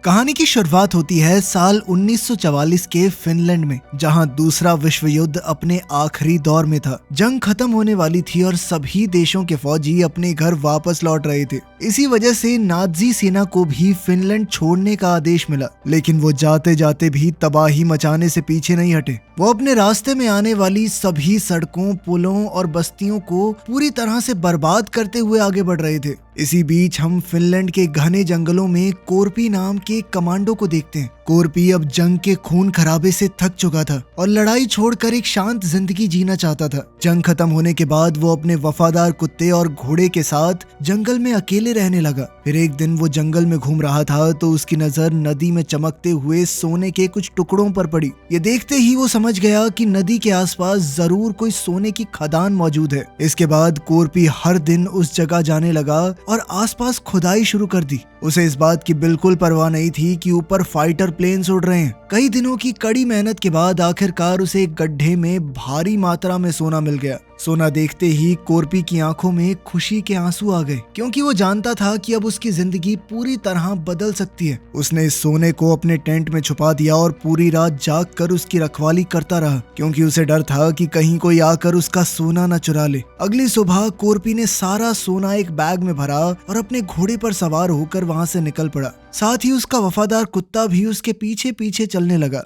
कहानी की शुरुआत होती है साल 1944 के फिनलैंड में, जहां दूसरा विश्व युद्ध अपने आखिरी दौर में था। जंग खत्म होने वाली थी और सभी देशों के फौजी अपने घर वापस लौट रहे थे। इसी वजह से नाजी सेना को भी फिनलैंड छोड़ने का आदेश मिला, लेकिन वो जाते जाते भी तबाही मचाने से पीछे नहीं हटे। वो अपने रास्ते में आने वाली सभी सड़कों, पुलों और बस्तियों को पूरी तरह से बर्बाद करते हुए आगे बढ़ रहे थे। इसी बीच हम फिनलैंड के घने जंगलों में कोरपी नाम के एक कमांडो को देखते हैं। कोरपी अब जंग के खून खराबे से थक चुका था और लड़ाई छोड़कर एक शांत जिंदगी जीना चाहता था। जंग खत्म होने के बाद वो अपने वफादार कुत्ते और घोड़े के साथ जंगल में अकेले रहने लगा। फिर एक दिन वो जंगल में घूम रहा था तो उसकी नजर नदी में चमकते हुए सोने के कुछ टुकड़ों पर पड़ी। ये देखते ही वो समझ गया कि नदी के आसपास जरूर कोई सोने की खदान मौजूद है। इसके बाद कोरपी हर दिन उस जगह जाने लगा और आसपास खुदाई शुरू कर दी। उसे इस बात की बिल्कुल परवाह नहीं थी कि ऊपर फाइटर प्लेन्स उड़ रहे हैं। कई दिनों की कड़ी मेहनत के बाद आखिरकार उसे एक गड्ढे में भारी मात्रा में सोना मिल गया। सोना देखते ही कोरपी की आंखों में खुशी के आंसू आ गए, क्योंकि वो जानता था कि अब उसकी जिंदगी पूरी तरह बदल सकती है। उसने इस सोने को अपने टेंट में छुपा दिया और पूरी रात जाग कर उसकी रखवाली करता रहा, क्योंकि उसे डर था कि कहीं कोई आकर उसका सोना न चुरा ले। अगली सुबह कोरपी ने सारा सोना एक बैग में भरा और अपने घोड़े पर सवार होकर वहां से निकल पड़ा। साथ ही उसका वफादार कुत्ता भी उसके पीछे पीछे चलने लगा।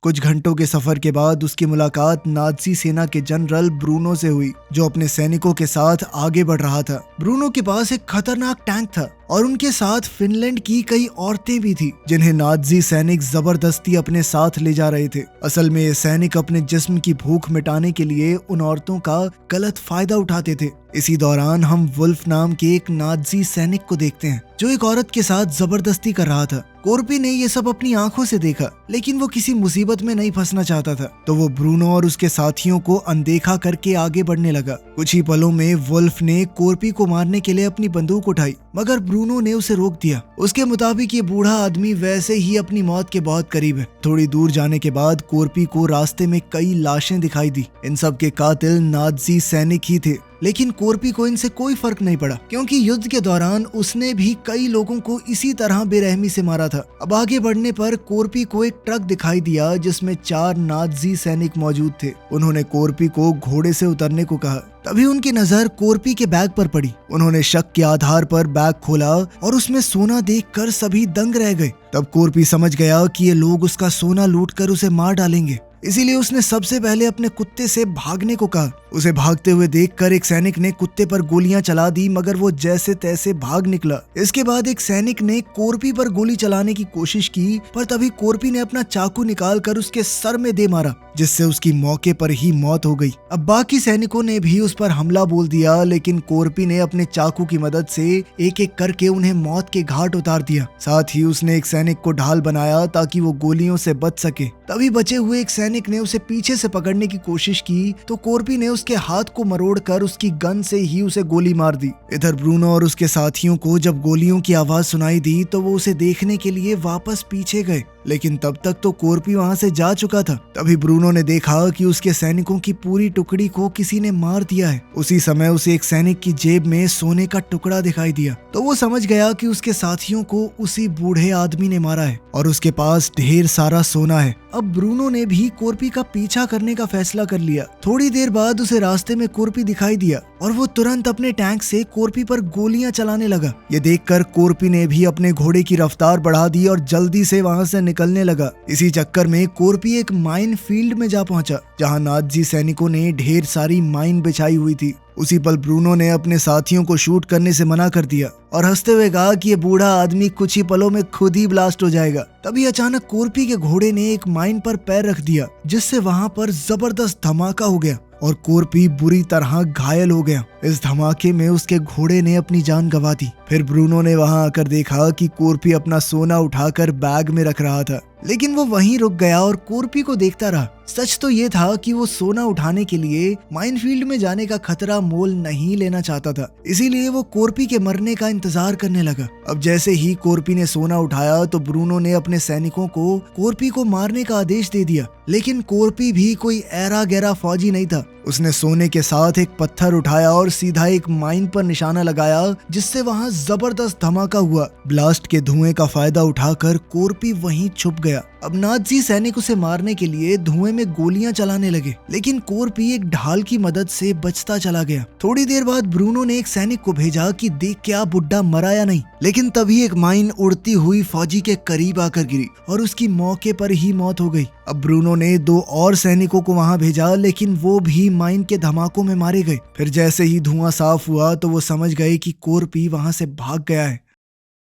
कुछ घंटों के सफर के बाद उसकी मुलाकात नाजी सेना के जनरल ब्रूनो से हुई, जो अपने सैनिकों के साथ आगे बढ़ रहा था। ब्रूनो के पास एक खतरनाक टैंक था और उनके साथ फिनलैंड की कई औरतें भी थी, जिन्हें नाजी सैनिक जबरदस्ती अपने साथ ले जा रहे थे। असल में ये सैनिक अपने जिस्म की भूख मिटाने के लिए उन औरतों का गलत फायदा उठाते थे। इसी दौरान हम वुल्फ नाम के एक नाजी सैनिक को देखते हैं, जो एक औरत के साथ जबरदस्ती कर रहा था। कोरपी ने ये सब अपनी आंखों से देखा, लेकिन वो किसी मुसीबत में नहीं फंसना चाहता था, तो वो ब्रूनो और उसके साथियों को अनदेखा करके आगे बढ़ने लगा। कुछ ही पलों में वुल्फ ने कोरपी को मारने के लिए अपनी बंदूक उठाई, मगर ब्रूनो ने उसे रोक दिया। उसके मुताबिक ये बूढ़ा आदमी वैसे ही अपनी मौत के बहुत करीब है। थोड़ी दूर जाने के बाद कोरपी को रास्ते में कई लाशें दिखाई दी। इन सब के कातिल नाजी सैनिक ही थे, लेकिन कोरपी को इनसे कोई फर्क नहीं पड़ा, क्योंकि युद्ध के दौरान उसने भी कई लोगों को इसी तरह बेरहमी से मारा था। अब आगे बढ़ने पर कोरपी को एक ट्रक दिखाई दिया जिसमें 4 नाजी सैनिक मौजूद थे। उन्होंने कोरपी को घोड़े से उतरने को कहा। तभी उनकी नजर कोरपी के बैग पर पड़ी। उन्होंने शक के आधार पर बैग खोला और उसमें सोना देखकर सभी दंग रह गए। तब कोरपी समझ गया कि ये लोग उसका सोना लूटकर उसे मार डालेंगे, इसीलिए उसने सबसे पहले अपने कुत्ते से भागने को कहा। उसे भागते हुए देखकर एक सैनिक ने कुत्ते पर गोलियां चला दी, मगर वो जैसे तैसे भाग निकला। इसके बाद एक सैनिक ने कोरपी पर गोली चलाने की कोशिश की, पर तभी कोरपी ने अपना चाकू निकालकर उसके सर में दे मारा, जिससे उसकी मौके पर ही मौत हो गई। अब बाकी सैनिकों ने भी उस पर हमला बोल दिया, लेकिन कोरपी ने अपने चाकू की मदद से एक एक करके उन्हें मौत के घाट उतार दिया। साथ ही उसने एक सैनिक को ढाल बनाया ताकि वो गोलियों से बच सके। तभी बचे हुए एक सैनिक ने उसे पीछे से पकड़ने की कोशिश की, तो कोरपी ने उसके हाथ को मरोड़कर उसकी गन से ही उसे गोली मार दी। इधर ब्रूनो और उसके साथियों को जब गोलियों की आवाज सुनाई दी तो वो उसे देखने के लिए वापस पीछे गए, लेकिन तब तक तो कोरपी वहां से जा चुका था। तभी ब्रूनो ने देखा कि उसके सैनिकों की पूरी टुकड़ी को किसी ने मार दिया है। उसी समय उसे एक सैनिक की जेब में सोने का टुकड़ा दिखाई दिया, तो वो समझ गया कि उसके साथियों को उसी बूढ़े आदमी ने मारा है और उसके पास ढेर सारा सोना है। अब ब्रूनो ने भी कोरपी का पीछा करने का फैसला कर लिया। थोड़ी देर बाद उसे रास्ते में कोरपी दिखाई दिया और वो तुरंत अपने टैंक से कोरपी पर गोलियां चलाने लगा। ये देखकर कोरपी ने भी अपने घोड़े की रफ्तार बढ़ा दी और जल्दी से वहां से निकलने लगा। इसी चक्कर में कोरपी एक माइन फील्ड में जा पहुंचा, जहां नाजी सैनिकों ने ढेर सारी माइन बिछाई हुई थी। उसी पल ब्रूनो ने अपने साथियों को शूट करने से मना कर दिया और हंसते हुए कहा कि ये बूढ़ा आदमी कुछ ही पलों में खुद ही ब्लास्ट हो जाएगा। तभी अचानक कोरपी के घोड़े ने एक माइन पर पैर रख दिया, जिससे वहां पर जबरदस्त धमाका हो गया और कोरपी बुरी तरह घायल हो गया। इस धमाके में उसके घोड़े ने अपनी जान गंवा दी। फिर ब्रूनो ने वहां आकर देखा कि कोरपी अपना सोना उठाकर बैग में रख रहा था, लेकिन वो वहीं रुक गया और कोरपी को देखता रहा। सच तो ये था कि वो सोना उठाने के लिए माइनफील्ड में जाने का खतरा मोल नहीं लेना चाहता था, इसीलिए वो कोरपी के मरने का इंतजार करने लगा। अब जैसे ही कोरपी ने सोना उठाया तो ब्रूनो ने अपने सैनिकों को कोरपी को मारने का आदेश दे दिया, लेकिन कोरपी भी कोई ऐरा गैरा फौजी नहीं था। उसने सोने के साथ एक पत्थर उठाया और सीधा एक माइन पर निशाना लगाया, जिससे वहां जबरदस्त धमाका हुआ। ब्लास्ट के धुएं का फायदा उठाकर कोरपी वहीं छुप गया। अब नाजी सैनिक उसे मारने के लिए धुएं में गोलियां चलाने लगे, लेकिन कोरपी एक ढाल की मदद से बचता चला गया। थोड़ी देर बाद ब्रूनो ने एक सैनिक को भेजा कि देख क्या बुड्ढा मरा या नहीं, लेकिन तभी एक माइन उड़ती हुई फौजी के करीब आकर गिरी और उसकी मौके पर ही मौत हो गई। अब ब्रूनो ने 2 और सैनिकों को वहां भेजा, लेकिन वो भी माइन के धमाकों में मारे गए। फिर जैसे ही धुआं साफ हुआ तो वो समझ गए कि कोरपी वहां से भाग गया है।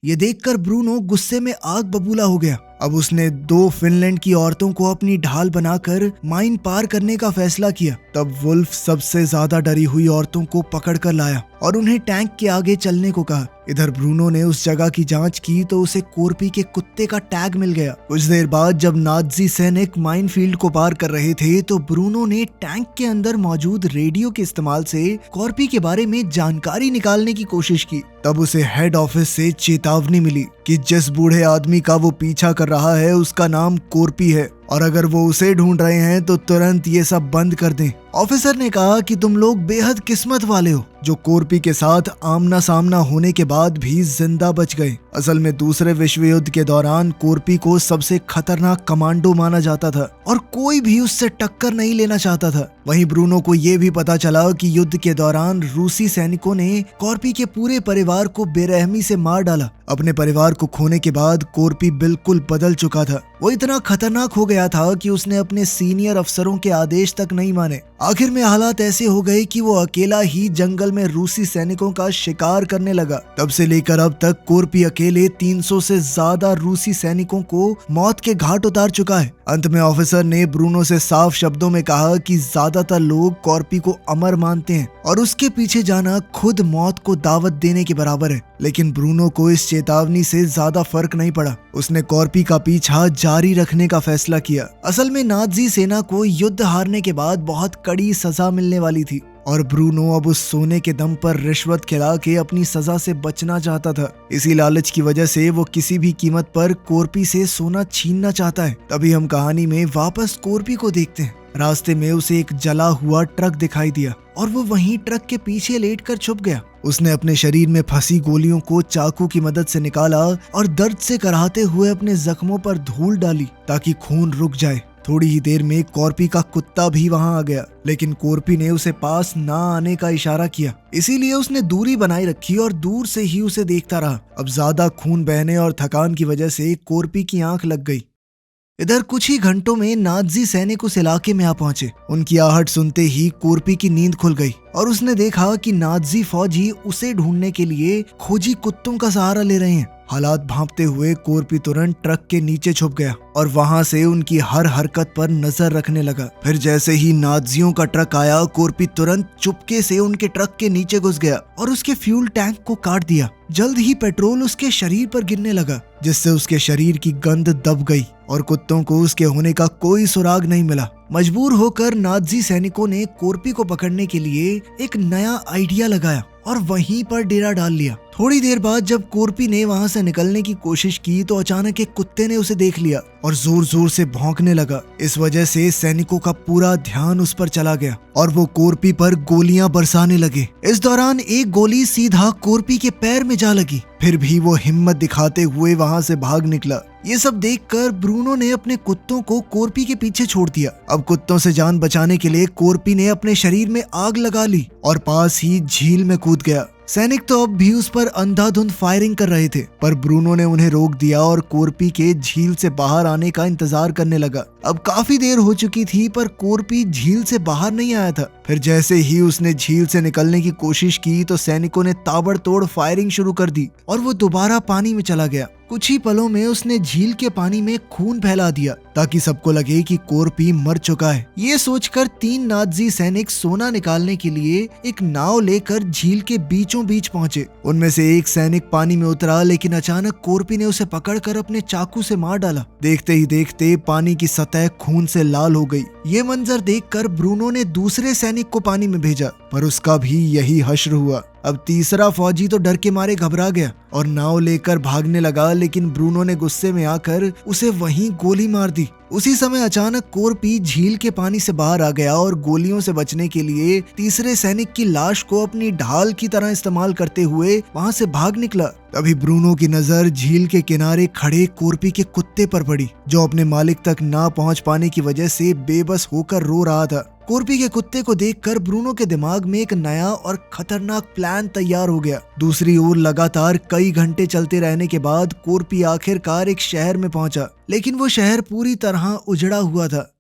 ये देखकर ब्रूनो गुस्से में आग बबूला हो गया। अब उसने 2 फिनलैंड की औरतों को अपनी ढाल बनाकर माइन पार करने का फैसला किया। तब वुल्फ सबसे ज्यादा डरी हुई औरतों को पकड़कर लाया और उन्हें टैंक के आगे चलने को कहा। इधर ब्रूनो ने उस जगह की जांच की तो उसे कोरपी के कुत्ते का टैग मिल गया। कुछ देर बाद जब नाजी सैनिक माइनफील्ड को पार कर रहे थे तो ब्रूनो ने टैंक के अंदर मौजूद रेडियो के इस्तेमाल से कोरपी के बारे में जानकारी निकालने की कोशिश की। तब उसे हेड ऑफिस से चेतावनी मिली कि जिस बूढ़े आदमी का वो पीछा कर रहा है उसका नाम कोरपी है और अगर वो उसे ढूंढ रहे हैं तो तुरंत ये सब बंद कर दें। ऑफिसर ने कहा कि तुम लोग बेहद किस्मत वाले हो जो कोरपी के साथ आमना सामना होने के बाद भी जिंदा बच गए। असल में दूसरे विश्व युद्ध के दौरान कोरपी को सबसे खतरनाक कमांडो माना जाता था और कोई भी उससे टक्कर नहीं लेना चाहता था। वहीं ब्रूनो को ये भी पता चला कि युद्ध के दौरान रूसी सैनिकों ने कोरपी के पूरे परिवार को बेरहमी से मार डाला। अपने परिवार को खोने के बाद कोरपी बिल्कुल बदल चुका था। वो इतना खतरनाक हो गया था कि उसने अपने सीनियर अफसरों के आदेश तक नहीं माने। आखिर में हालात ऐसे हो गए कि वो अकेला ही जंगल में रूसी सैनिकों का शिकार करने लगा। तब से लेकर अब तक कोरपी अकेले 300 से ज्यादा रूसी सैनिकों को मौत के घाट उतार चुका है। अंत में ऑफिसर ने ब्रूनो से साफ शब्दों में कहा कि ज्यादातर लोग कोरपी को अमर मानते हैं और उसके पीछे जाना खुद मौत को दावत देने के बराबर है। लेकिन ब्रूनो को इस चेतावनी से ज्यादा फर्क नहीं पड़ा। उसने कोरपी का पीछा जारी रखने का फैसला किया। असल में नाजी सेना को युद्ध हारने के बाद बहुत कड़ी सजा मिलने वाली थी और ब्रूनो अब उस सोने के दम पर रिश्वत खिला के अपनी सजा से बचना चाहता था। इसी लालच की वजह से वो किसी भी कीमत पर कोरपी से सोना छीनना चाहता है। तभी हम कहानी में वापस कोरपी को देखते हैं। रास्ते में उसे एक जला हुआ ट्रक दिखाई दिया और वो वहीं ट्रक के पीछे लेटकर छुप गया। उसने अपने शरीर में फंसी गोलियों को चाकू की मदद से निकाला और दर्द से कराहते हुए अपने जख्मों पर धूल डाली ताकि खून रुक जाए। थोड़ी ही देर में कोरपी का कुत्ता भी वहां आ गया, लेकिन कोरपी ने उसे पास ना आने का इशारा किया। इसीलिए उसने दूरी बनाए रखी और दूर से ही उसे देखता रहा। अब ज्यादा खून बहने और थकान की वजह से कोरपी की आंख लग गई। इधर कुछ ही घंटों में नाजी सैनिक उस इलाके में आ पहुंचे। उनकी आहट सुनते ही कोरपी की नींद खुल गई और उसने देखा कि नाजी फौजी उसे ढूंढने के लिए खोजी कुत्तों का सहारा ले रहे हैं। हालात भांपते हुए कोरपी तुरंत ट्रक के नीचे छुप गया और वहां से उनकी हर हरकत पर नजर रखने लगा। फिर जैसे ही नाजियों का ट्रक आया, कोरपी तुरंत चुपके से उनके ट्रक के नीचे घुस गया और उसके फ्यूल टैंक को काट दिया। जल्द ही पेट्रोल उसके शरीर पर गिरने लगा, जिससे उसके शरीर की गंध दब गई और कुत्तों को उसके होने का कोई सुराग नहीं मिला। मजबूर होकर नाजी सैनिकों ने कोरपी को पकड़ने के लिए एक नया आइडिया लगाया और वहीं पर डेरा डाल लिया। थोड़ी देर बाद जब कोरपी ने वहां से निकलने की कोशिश की तो अचानक एक कुत्ते ने उसे देख लिया और जोर जोर से भौंकने लगा। इस वजह से सैनिकों का पूरा ध्यान उस पर चला गया और वो कोरपी पर गोलियां बरसाने लगे। इस दौरान एक गोली सीधा कोरपी के पैर में जा लगी, फिर भी वो हिम्मत दिखाते हुए वहां से भाग निकला। ये सब देखकर ब्रूनो ने अपने कुत्तों को कोरपी के पीछे छोड़ दिया। अब कुत्तों से जान बचाने के लिए कोरपी ने अपने शरीर में आग लगा ली और पास ही झील में कूद गया। सैनिक तो अब भी उस पर अंधाधुंध फायरिंग कर रहे थे, पर ब्रूनो ने उन्हें रोक दिया और कोरपी के झील से बाहर आने का इंतजार करने लगा। अब काफी देर हो चुकी थी पर कोरपी झील से बाहर नहीं आया था। फिर जैसे ही उसने झील से निकलने की कोशिश की तो सैनिकों ने ताबड़तोड़ फायरिंग शुरू कर दी और वो दोबारा पानी में चला गया। कुछ ही पलों में उसने झील के पानी में खून फैला दिया ताकि सबको लगे कि कोरपी मर चुका है। ये सोचकर 3 नाजी सैनिक सोना निकालने के लिए एक नाव लेकर झील के बीचों बीच पहुंचे। उनमें से एक सैनिक पानी में उतरा, लेकिन अचानक कोरपी ने उसे पकड़कर अपने चाकू से मार डाला। देखते ही देखते पानी की सतह खून से लाल हो गई। ये मंजर देखकर ब्रूनो ने दूसरे सैनिक को पानी में भेजा, पर उसका भी यही हश्र हुआ। अब तीसरा फौजी तो डर के मारे घबरा गया और नाव लेकर भागने लगा, लेकिन ब्रूनो ने गुस्से में आकर उसे वहीं गोली मार दी। उसी समय अचानक कोरपी झील के पानी से बाहर आ गया और गोलियों से बचने के लिए तीसरे सैनिक की लाश को अपनी ढाल की तरह इस्तेमाल करते हुए वहां से भाग निकला। तभी ब्रूनो की नजर झील के किनारे खड़े कोरपी के कुत्ते पर पड़ी, जो अपने मालिक तक ना पहुंच पाने की वजह से बेबस होकर रो रहा था। कोरपी के कुत्ते को देखकर ब्रूनो के दिमाग में एक नया और खतरनाक प्लान तैयार हो गया। दूसरी ओर लगातार कई घंटे चलते रहने के बाद कोरपी आखिरकार एक शहर में पहुंचा, लेकिन वो शहर पूरी तरह उजड़ा हुआ था।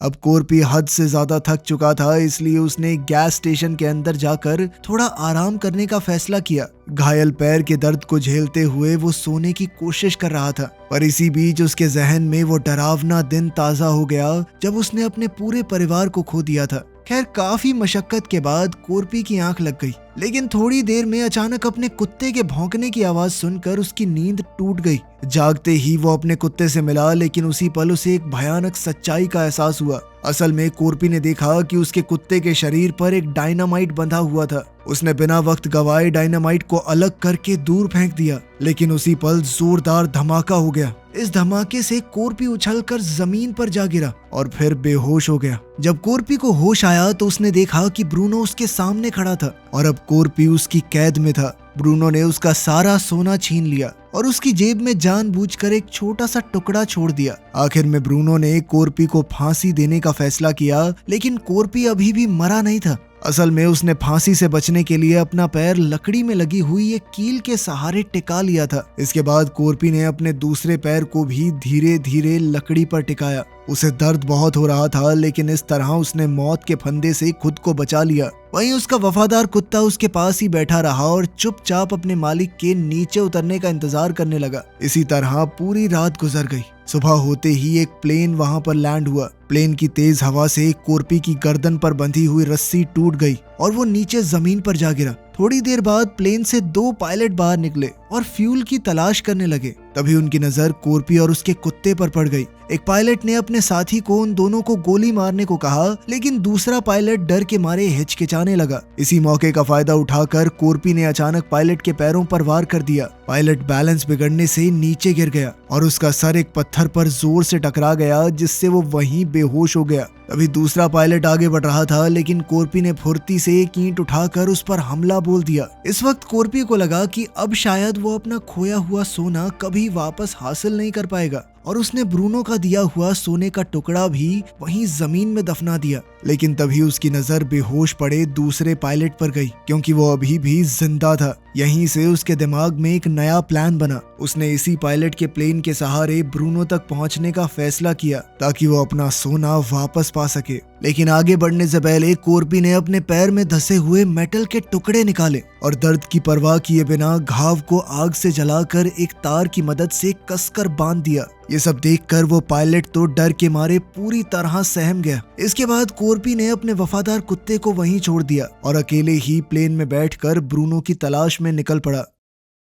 अब कोरपी हद से ज्यादा थक चुका था, इसलिए उसने गैस स्टेशन के अंदर जाकर थोड़ा आराम करने का फैसला किया। घायल पैर के दर्द को झेलते हुए वो सोने की कोशिश कर रहा था, पर इसी बीच उसके जहन में वो डरावना दिन ताजा हो गया जब उसने अपने पूरे परिवार को खो दिया था। खैर, काफी मशक्कत के बाद कोरपी की आंख लग गई, लेकिन थोड़ी देर में अचानक अपने कुत्ते के भौंकने की आवाज सुनकर उसकी नींद टूट गई। जागते ही वो अपने कुत्ते से मिला, लेकिन उसी पल उसे एक भयानक सच्चाई का एहसास हुआ। असल में कोरपी ने देखा कि उसके कुत्ते के शरीर पर एक डायनामाइट बंधा हुआ था। उसने बिना वक्त गवाए डायनामाइट को अलग करके दूर फेंक दिया, लेकिन उसी पल जोरदार धमाका हो गया। इस धमाके से कोरपी उछलकर जमीन पर जा गिरा और फिर बेहोश हो गया। जब कोरपी को होश आया तो उसने देखा कि ब्रूनो उसके सामने खड़ा था और अब कोरपी उसकी कैद में था। ब्रूनो ने उसका सारा सोना छीन लिया और उसकी जेब में जानबूझकर एक छोटा सा टुकड़ा छोड़ दिया। आखिर में ब्रूनो ने कोरपी को फांसी देने का फैसला किया, लेकिन कोरपी अभी भी मरा नहीं था। असल में उसने फांसी से बचने के लिए अपना पैर लकड़ी में लगी हुई एक कील के सहारे टिका लिया था। इसके बाद कोरपी ने अपने दूसरे पैर को भी धीरे धीरे लकड़ी पर टिकाया। उसे दर्द बहुत हो रहा था, लेकिन इस तरह उसने मौत के फंदे से खुद को बचा लिया। वहीं उसका वफादार कुत्ता उसके पास ही बैठा रहा और चुपचाप अपने मालिक के नीचे उतरने का इंतजार करने लगा। इसी तरह पूरी रात गुजर गई। सुबह होते ही एक प्लेन वहां पर लैंड हुआ। प्लेन की तेज हवा से कोरपी की गर्दन पर बंधी हुई रस्सी टूट गई और वो नीचे जमीन पर जा गिरा। थोड़ी देर बाद प्लेन से 2 पायलट बाहर निकले और फ्यूल की तलाश करने लगे। तभी उनकी नजर कोरपी और उसके कुत्ते पर पड़ गई। एक पायलट ने अपने साथी को उन दोनों को गोली मारने को कहा, लेकिन दूसरा पायलट डर के मारे हिचकिचाने लगा। इसी मौके का फायदा उठाकर कोरपी ने अचानक पायलट के पैरों पर वार कर दिया। पायलट बैलेंस बिगड़ने से नीचे गिर गया और उसका सर एक पत्थर पर जोर से टकरा गया, जिससे वो वहीं बेहोश हो गया। अभी दूसरा पायलट आगे बढ़ रहा था, लेकिन कोरपी ने फुर्ती से एक ईंट उठाकर उस पर हमला बोल दिया। इस वक्त कोरपी को लगा कि अब शायद वो अपना खोया हुआ सोना कभी वापस हासिल नहीं कर पाएगा और उसने ब्रूनो का दिया हुआ सोने का टुकड़ा भी वहीं जमीन में दफना दिया। लेकिन तभी उसकी नजर बेहोश पड़े दूसरे पायलट पर गई, क्योंकि वो अभी भी जिंदा था। यहीं से उसके दिमाग में एक नया प्लान बना। उसने इसी पायलट के प्लेन के सहारे ब्रूनो तक पहुंचने का फैसला किया ताकि वो अपना सोना वापस पा सके। लेकिन आगे बढ़ने से पहले कोरपी ने अपने पैर में धसे हुए मेटल के टुकड़े निकाले और दर्द की परवाह किए बिना घाव को आग से जलाकर एक तार की मदद से कसकर बांध दिया। ये सब देखकर वो पायलट तो डर के मारे पूरी तरह सहम गया। इसके बाद कोरपी ने अपने वफादार कुत्ते को वहीं छोड़ दिया और अकेले ही प्लेन में बैठकर ब्रूनो की तलाश में निकल पड़ा।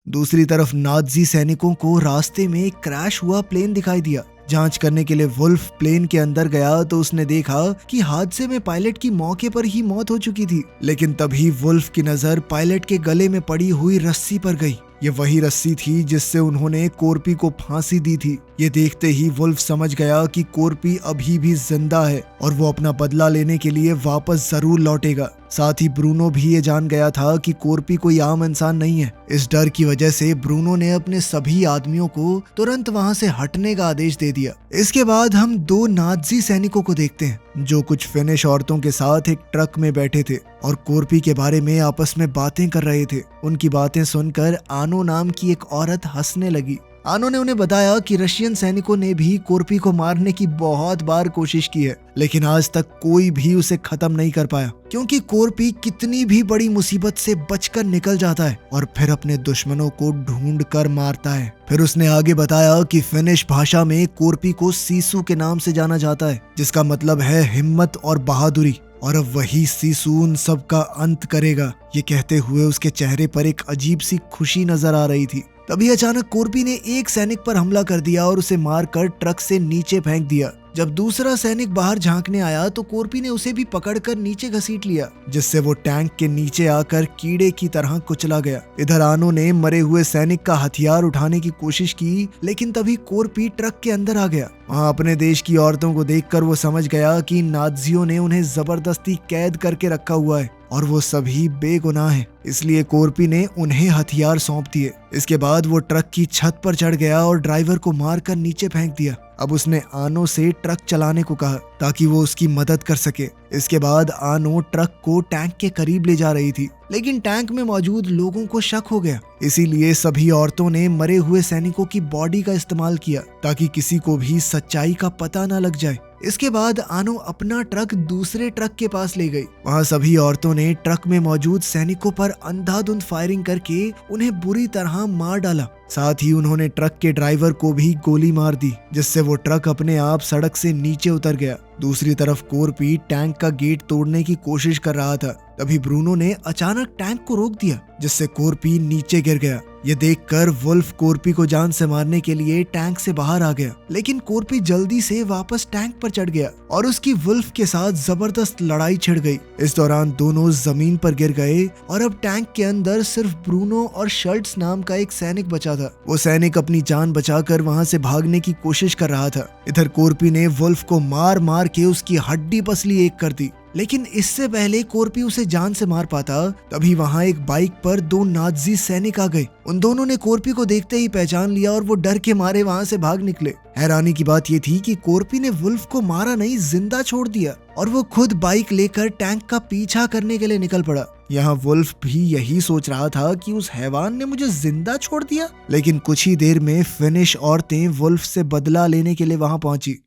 दूसरी तरफ नाज़ी सैनिकों को रास्ते में एक क्रैश हुआ प्लेन दिखाई दिया। जांच करने के लिए वुल्फ प्लेन के अंदर गया तो उसने देखा कि हादसे में पायलट की मौके पर ही मौत हो चुकी थी। लेकिन तभी वुल्फ की नजर पायलट के गले में पड़ी हुई रस्सी पर गई। ये वही रस्सी थी जिससे उन्होंने कोरपी को फांसी दी थी। ये देखते ही वुल्फ समझ गया कि कोरपी अभी भी जिंदा है और वो अपना बदला लेने के लिए वापस जरूर लौटेगा। साथ ही ब्रूनो भी ये जान गया था कि कोरपी कोई आम इंसान नहीं है। इस डर की वजह से ब्रूनो ने अपने सभी आदमियों को तुरंत वहां से हटने का आदेश दे दिया। इसके बाद हम 2 नाज़ी सैनिकों को देखते हैं जो कुछ फिनिश औरतों के साथ एक ट्रक में बैठे थे और कोरपी के बारे में आपस में बातें कर रहे थे। उनकी बातें सुनकर आनो नाम की एक औरत हंसने लगी। आनो ने उन्हें बताया कि रशियन सैनिकों ने भी कोरपी को मारने की बहुत बार कोशिश की है, लेकिन आज तक कोई भी उसे खत्म नहीं कर पाया, क्योंकि कोरपी कितनी भी बड़ी मुसीबत से बचकर निकल जाता है और फिर अपने दुश्मनों को ढूंढ कर मारता है। फिर उसने आगे बताया कि फिनिश भाषा में कोरपी को सीसू के नाम से जाना जाता है, जिसका मतलब है हिम्मत और बहादुरी, और अब वही सीसू उन सब का अंत करेगा। ये कहते हुए उसके चेहरे पर एक अजीब सी खुशी नजर आ रही थी। तभी अचानक कोरपी ने एक सैनिक पर हमला कर दिया और उसे मारकर ट्रक से नीचे फेंक दिया। जब दूसरा सैनिक बाहर झांकने आया तो कोरपी ने उसे भी पकड़कर नीचे घसीट लिया, जिससे वो टैंक के नीचे आकर कीड़े की तरह कुचला गया। इधर आनो ने मरे हुए सैनिक का हथियार उठाने की कोशिश की, लेकिन तभी कोरपी ट्रक के अंदर आ गया। वहाँ अपने देश की औरतों को देखकर वो समझ गया कि नाज़ियों ने उन्हें जबरदस्ती कैद करके रखा हुआ है और वो सभी बेगुनाह हैं। इसलिए कोरपी ने उन्हें हथियार सौंप दिए। इसके बाद वो ट्रक की छत पर चढ़ गया और ड्राइवर को मारकर नीचे फेंक दिया। अब उसने आनो से ट्रक चलाने को कहा ताकि वो उसकी मदद कर सके। इसके बाद आनो ट्रक को टैंक के करीब ले जा रही थी, लेकिन टैंक में मौजूद लोगों को शक हो गया। इसीलिए सभी औरतों ने मरे हुए सैनिकों की बॉडी का इस्तेमाल किया ताकि किसी को भी सच्चाई का पता न लग जाए। इसके बाद आनो अपना ट्रक दूसरे ट्रक के पास ले गई। वहाँ सभी औरतों ने ट्रक में मौजूद सैनिकों पर अंधाधुंध फायरिंग करके उन्हें बुरी तरह मार डाला। साथ ही उन्होंने ट्रक के ड्राइवर को भी गोली मार दी, जिससे वो ट्रक अपने आप सड़क से नीचे उतर गया। दूसरी तरफ कोरपी टैंक का गेट तोड़ने की कोशिश कर रहा था। तभी ब्रूनो ने अचानक टैंक को रोक दिया, जिससे कोरपी नीचे गिर गया। ये देखकर वुल्फ कोरपी को जान से मारने के लिए टैंक से बाहर आ गया, लेकिन कोरपी जल्दी से वापस टैंक पर चढ़ गया और उसकी वुल्फ के साथ जबरदस्त लड़ाई छिड़ गई। इस दौरान दोनों जमीन पर गिर गए और अब टैंक के अंदर सिर्फ ब्रूनो और शर्ट्स नाम का एक सैनिक बचा था। वो सैनिक अपनी जान बचाकर वहां से भागने की कोशिश कर रहा था। इधर कोरपी ने वुल्फ को मार मार के उसकी हड्डी पसली एक कर दी, लेकिन इससे पहले कोरपी उसे जान से मार पाता तभी वहां एक बाइक पर दो नाज़ी सैनिक आ गए। उन दोनों ने कोरपी को देखते ही पहचान लिया और वो डर के मारे वहां से भाग निकले। हैरानी की बात ये थी कि कोरपी ने वुल्फ को मारा नहीं, जिंदा छोड़ दिया और वो खुद बाइक लेकर टैंक का पीछा करने के लिए निकल पड़ा। यहाँ वुल्फ भी यही सोच रहा था कि उस हैवान ने मुझे जिंदा छोड़ दिया। लेकिन कुछ ही देर में फिनिश औरतें वुल्फ से बदला लेने के लिए वहां पहुंची।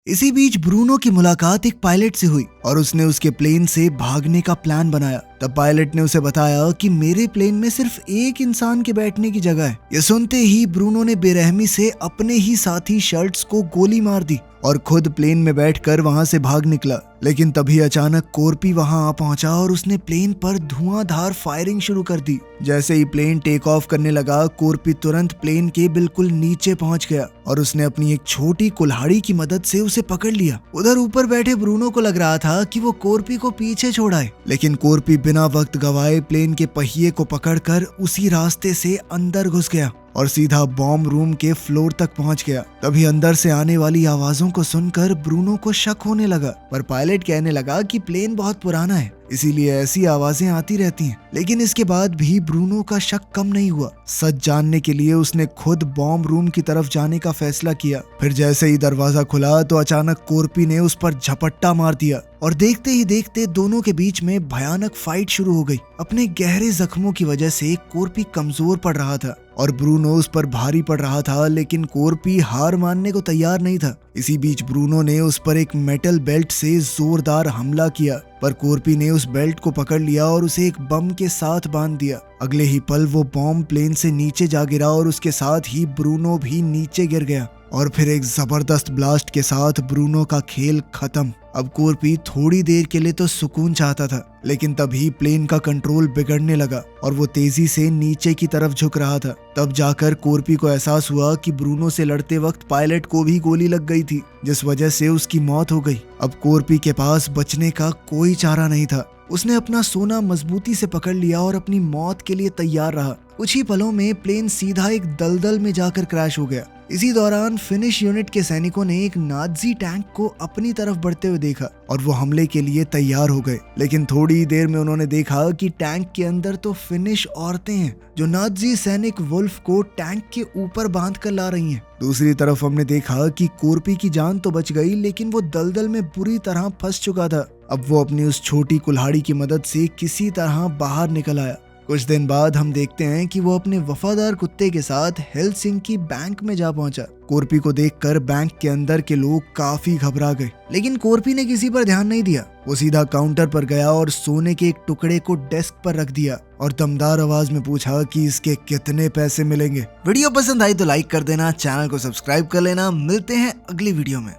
इसी बीच ब्रूनो की मुलाकात एक पायलट से हुई और उसने उसके प्लेन से भागने का प्लान बनाया। तब पायलट ने उसे बताया कि मेरे प्लेन में सिर्फ एक इंसान के बैठने की जगह है। ये सुनते ही ब्रूनो ने बेरहमी से अपने ही साथी शर्ट्स को गोली मार दी और खुद प्लेन में बैठकर वहां से भाग निकला। लेकिन तभी अचानक कोरपी वहां आ पहुंचा और उसने प्लेन पर धुआंधार फायरिंग शुरू कर दी। जैसे ही प्लेन टेक ऑफ करने लगा, कोरपी तुरंत प्लेन के बिल्कुल नीचे पहुंच गया और उसने अपनी एक छोटी कुल्हाड़ी की मदद से उसे पकड़ लिया। उधर ऊपर बैठे ब्रूनो को लग रहा था कि वो कोरपी को पीछे छोड़ाए, लेकिन कोरपी बिना वक्त गवाए प्लेन के पहिए को पकड़कर उसी रास्ते से अंदर घुस गया और सीधा बॉम्ब रूम के फ्लोर तक पहुंच गया। तभी अंदर से आने वाली आवाजों को सुनकर ब्रूनो को शक होने लगा, पर पायलट कहने लगा कि प्लेन बहुत पुराना है, इसीलिए ऐसी आवाजें आती रहती हैं। लेकिन इसके बाद भी ब्रूनो का शक कम नहीं हुआ। सच जानने के लिए उसने खुद बॉम्ब रूम की तरफ जाने का फैसला किया। फिर जैसे ही दरवाजा खुला तो अचानक कोरपी ने उस पर झपट्टा मार दिया और देखते ही देखते दोनों के बीच में भयानक फाइट शुरू हो गई। अपने गहरे जख्मों की वजह से कोरपी कमजोर पड़ रहा था और ब्रूनो उस पर भारी पड़ रहा था, लेकिन कोरपी हार मानने को तैयार नहीं था। इसी बीच ब्रूनो ने उस पर एक मेटल बेल्ट से जोरदार हमला किया, पर कोरपी ने उस बेल्ट को पकड़ लिया और उसे एक बम के साथ बांध दिया। अगले ही पल वो बॉम्ब प्लेन से नीचे जा गिरा और उसके साथ ही ब्रूनो भी नीचे गिर गया और फिर एक जबरदस्त ब्लास्ट के साथ ब्रूनो का खेल खत्म। अब कोरपी थोड़ी देर के लिए तो सुकून चाहता था, लेकिन तभी प्लेन का कंट्रोल बिगड़ने लगा और वो तेजी से नीचे की तरफ झुक रहा था। तब जाकर कोरपी को एहसास हुआ कि ब्रूनो से लड़ते वक्त पायलट को भी गोली लग गई थी, जिस वजह से उसकी मौत हो गई। अब कोरपी के पास बचने का कोई चारा नहीं था। उसने अपना सोना मजबूती से पकड़ लिया और अपनी मौत के लिए तैयार रहा। कुछ ही पलों में प्लेन सीधा एक दलदल में जाकर क्रैश हो गया। इसी दौरान फिनिश यूनिट के सैनिकों ने एक नाज़ी टैंक को अपनी तरफ बढ़ते हुए देखा और वो हमले के लिए तैयार हो गए। लेकिन थोड़ी देर में उन्होंने देखा कि टैंक के अंदर तो फिनिश औरतें हैं जो नाज़ी सैनिक वुल्फ को टैंक के ऊपर बांध कर ला रही हैं। दूसरी तरफ हमने देखा कि कोरपी की जान तो बच गई, लेकिन वो दलदल में बुरी तरह फंस चुका था। अब वो अपनी उस छोटी कुल्हाड़ी की मदद से किसी तरह बाहर निकल आया। कुछ दिन बाद हम देखते हैं कि वो अपने वफादार कुत्ते के साथ हेलसिंकी बैंक में जा पहुंचा। कोरपी को देखकर बैंक के अंदर के लोग काफी घबरा गए, लेकिन कोरपी ने किसी पर ध्यान नहीं दिया। वो सीधा काउंटर पर गया और सोने के एक टुकड़े को डेस्क पर रख दिया और दमदार आवाज में पूछा कि इसके कितने पैसे मिलेंगे। वीडियो पसंद आई तो लाइक कर देना, चैनल को सब्सक्राइब कर लेना। मिलते हैं अगली वीडियो में।